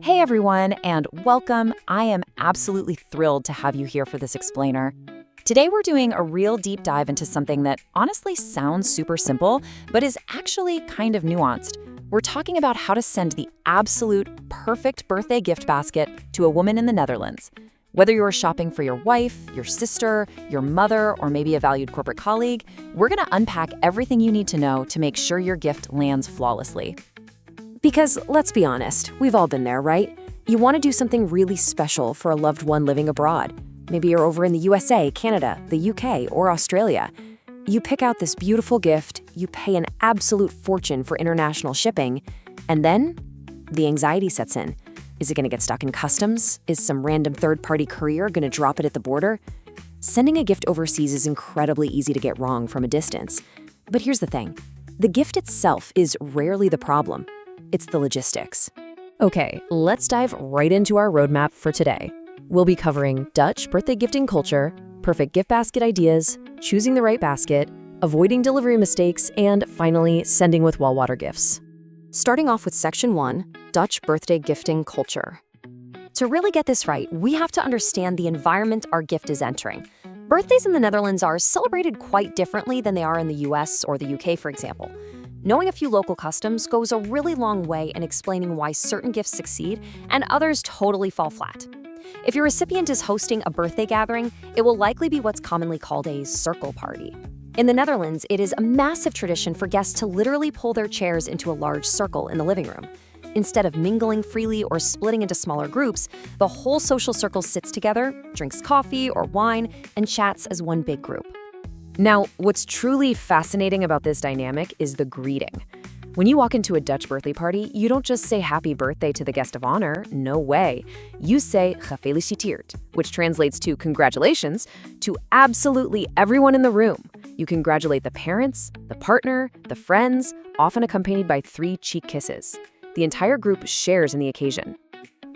Hey everyone, and welcome. I am absolutely thrilled to have you here for this explainer. Today we're doing a real deep dive into something that honestly sounds super simple, but is actually kind of nuanced. We're talking about how to send the absolute perfect birthday gift basket to a woman in the Netherlands. Whether you're shopping for your wife, your sister, your mother, or maybe a valued corporate colleague, we're going to unpack everything you need to know to make sure your gift lands flawlessly. Because let's be honest, we've all been there, right? You want to do something really special for a loved one living abroad. Maybe you're over in the USA, Canada, the UK, or Australia. You pick out this beautiful gift, you pay an absolute fortune for international shipping, and then the anxiety sets in. Is it going to get stuck in customs? Is some random third-party courier going to drop it at the border? Sending a gift overseas is incredibly easy to get wrong from a distance. But here's the thing. The gift itself is rarely the problem. It's the logistics. Okay, let's dive right into our roadmap for today. We'll be covering Dutch birthday gifting culture, perfect gift basket ideas, choosing the right basket, avoiding delivery mistakes, and finally, sending with Walwater gifts. Starting off with Section 1, Dutch birthday gifting culture. To really get this right, we have to understand the environment our gift is entering. Birthdays in the Netherlands are celebrated quite differently than they are in the US or the UK, for example. Knowing a few local customs goes a really long way in explaining why certain gifts succeed and others totally fall flat. If your recipient is hosting a birthday gathering, it will likely be what's commonly called a circle party. In the Netherlands, it is a massive tradition for guests to literally pull their chairs into a large circle in the living room. Instead of mingling freely or splitting into smaller groups, the whole social circle sits together, drinks coffee or wine, and chats as one big group. Now, what's truly fascinating about this dynamic is the greeting. When you walk into a Dutch birthday party, you don't just say happy birthday to the guest of honor, no way. You say gefeliciteerd, which translates to congratulations, to absolutely everyone in the room. You congratulate the parents, the partner, the friends, often accompanied by 3 cheek kisses. The entire group shares in the occasion.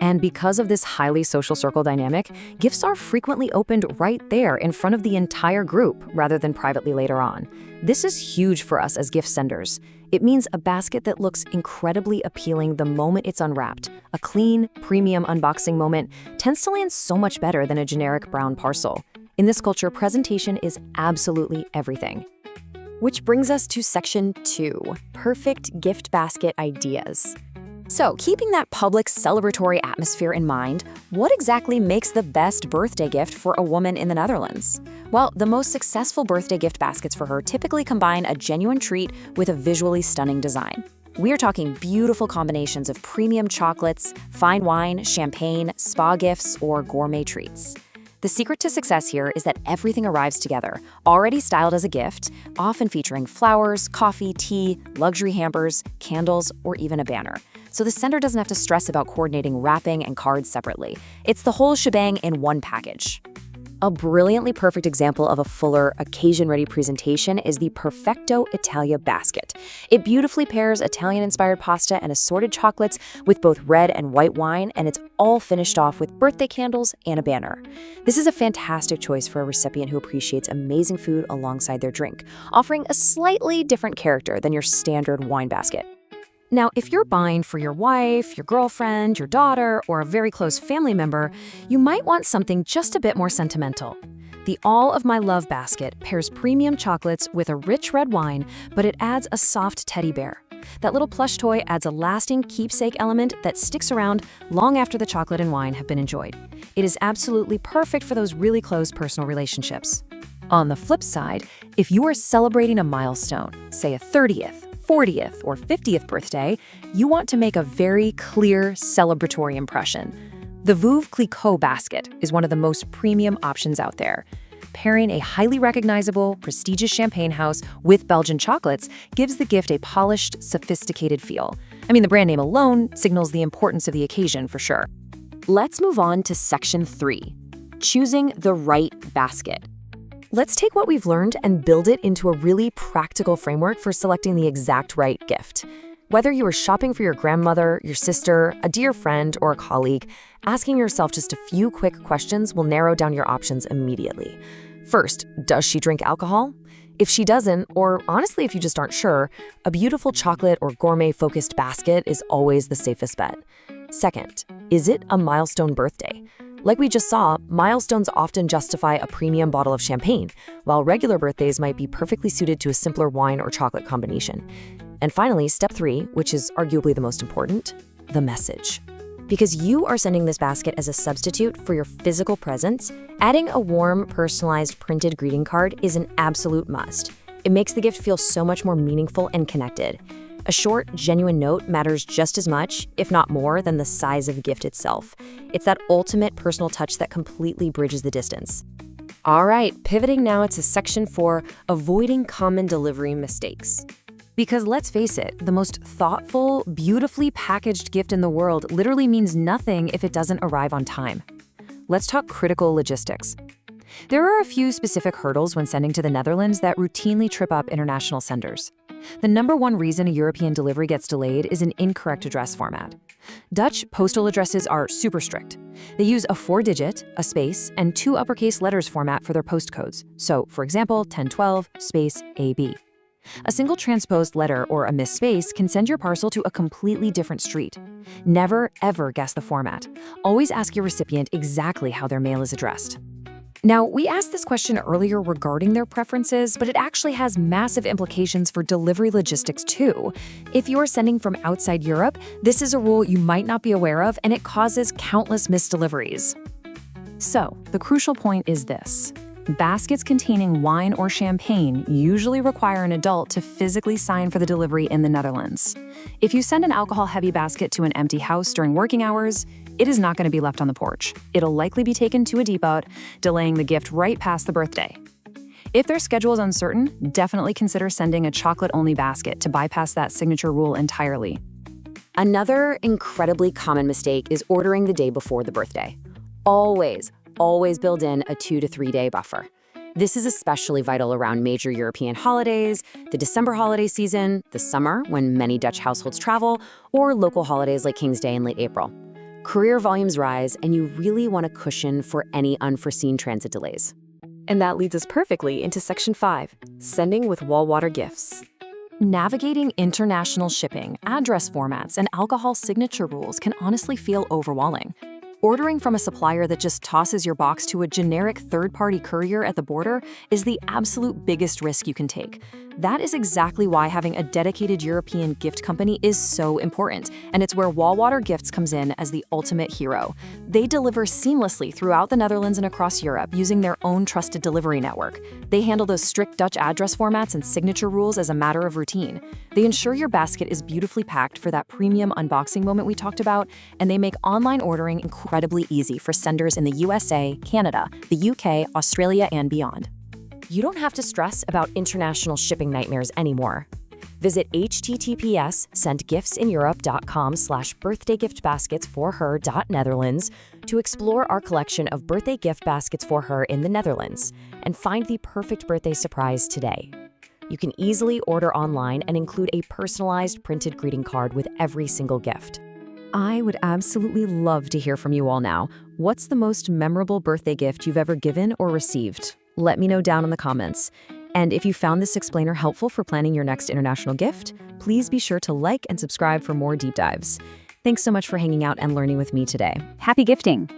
And because of this highly social circle dynamic, gifts are frequently opened right there in front of the entire group rather than privately later on. This is huge for us as gift senders. It means a basket that looks incredibly appealing the moment it's unwrapped. A clean, premium unboxing moment tends to land so much better than a generic brown parcel. In this culture, presentation is absolutely everything. Which brings us to Section 2, perfect gift basket ideas. So, keeping that public celebratory atmosphere in mind, what exactly makes the best birthday gift for a woman in the Netherlands? Well, the most successful birthday gift baskets for her typically combine a genuine treat with a visually stunning design. We are talking beautiful combinations of premium chocolates, fine wine, champagne, spa gifts, or gourmet treats. The secret to success here is that everything arrives together, already styled as a gift, often featuring flowers, coffee, tea, luxury hampers, candles, or even a banner. So the sender doesn't have to stress about coordinating wrapping and cards separately. It's the whole shebang in one package. A brilliantly perfect example of a fuller, occasion-ready presentation is the Perfecto Italia basket. It beautifully pairs Italian-inspired pasta and assorted chocolates with both red and white wine, and it's all finished off with birthday candles and a banner. This is a fantastic choice for a recipient who appreciates amazing food alongside their drink, offering a slightly different character than your standard wine basket. Now, if you're buying for your wife, your girlfriend, your daughter, or a very close family member, you might want something just a bit more sentimental. The All of My Love basket pairs premium chocolates with a rich red wine, but it adds a soft teddy bear. That little plush toy adds a lasting keepsake element that sticks around long after the chocolate and wine have been enjoyed. It is absolutely perfect for those really close personal relationships. On the flip side, if you are celebrating a milestone, say a 30th, 40th, or 50th birthday, you want to make a very clear celebratory impression. The Veuve Clicquot basket is one of the most premium options out there. Pairing a highly recognizable, prestigious champagne house with Belgian chocolates gives the gift a polished, sophisticated feel. I mean, the brand name alone signals the importance of the occasion for sure. Let's move on to Section 3, choosing the right basket. Let's take what we've learned and build it into a really practical framework for selecting the exact right gift. Whether you are shopping for your grandmother, your sister, a dear friend, or a colleague, asking yourself just a few quick questions will narrow down your options immediately. First, does she drink alcohol? If she doesn't, or honestly if you just aren't sure, a beautiful chocolate or gourmet-focused basket is always the safest bet. Second, is it a milestone birthday? Like we just saw, milestones often justify a premium bottle of champagne, while regular birthdays might be perfectly suited to a simpler wine or chocolate combination. And finally, step 3, which is arguably the most important, the message. Because you are sending this basket as a substitute for your physical presence, adding a warm, personalized printed greeting card is an absolute must. It makes the gift feel so much more meaningful and connected. A short, genuine note matters just as much, if not more, than the size of the gift itself. It's that ultimate personal touch that completely bridges the distance. All right, pivoting now to section 4, avoiding common delivery mistakes. Because let's face it, the most thoughtful, beautifully packaged gift in the world literally means nothing if it doesn't arrive on time. Let's talk critical logistics. There are a few specific hurdles when sending to the Netherlands that routinely trip up international senders. The number one reason a European delivery gets delayed is an incorrect address format. Dutch postal addresses are super strict. They use a 4-digit, a space, and 2 uppercase letters format for their postcodes. So, for example, 1012 space AB. A single transposed letter or a missed space can send your parcel to a completely different street. Never, ever guess the format. Always ask your recipient exactly how their mail is addressed. Now, we asked this question earlier regarding their preferences, but it actually has massive implications for delivery logistics too. If you're sending from outside Europe, this is a rule you might not be aware of, and it causes countless missed deliveries. So, the crucial point is this. Baskets containing wine or champagne usually require an adult to physically sign for the delivery in the Netherlands. If you send an alcohol-heavy basket to an empty house during working hours, it is not going to be left on the porch. It'll likely be taken to a depot, delaying the gift right past the birthday. If their schedule is uncertain, definitely consider sending a chocolate-only basket to bypass that signature rule entirely. Another incredibly common mistake is ordering the day before the birthday. Always build in a 2 to 3 day buffer. This is especially vital around major European holidays, the December holiday season, the summer when many Dutch households travel, or local holidays like King's Day in late April. Courier volumes rise, and you really want to cushion for any unforeseen transit delays. And that leads us perfectly into section 5, sending with Walwater gifts. Navigating international shipping, address formats, and alcohol signature rules can honestly feel overwhelming. Ordering from a supplier that just tosses your box to a generic third-party courier at the border is the absolute biggest risk you can take. That is exactly why having a dedicated European gift company is so important, and it's where Walwater Gifts comes in as the ultimate hero. They deliver seamlessly throughout the Netherlands and across Europe using their own trusted delivery network. They handle those strict Dutch address formats and signature rules as a matter of routine. They ensure your basket is beautifully packed for that premium unboxing moment we talked about, and they make online ordering incredibly easy for senders in the USA, Canada, the UK, Australia, and beyond. You don't have to stress about international shipping nightmares anymore. Visit https:/birthdaygiftbasketsforher.netherlands to explore our collection of birthday gift baskets for her in the Netherlands and find the perfect birthday surprise today. You can easily order online and include a personalized printed greeting card with every single gift. I would absolutely love to hear from you all now. What's the most memorable birthday gift you've ever given or received? Let me know down in the comments. And if you found this explainer helpful for planning your next international gift, please be sure to like and subscribe for more deep dives. Thanks so much for hanging out and learning with me today. Happy gifting!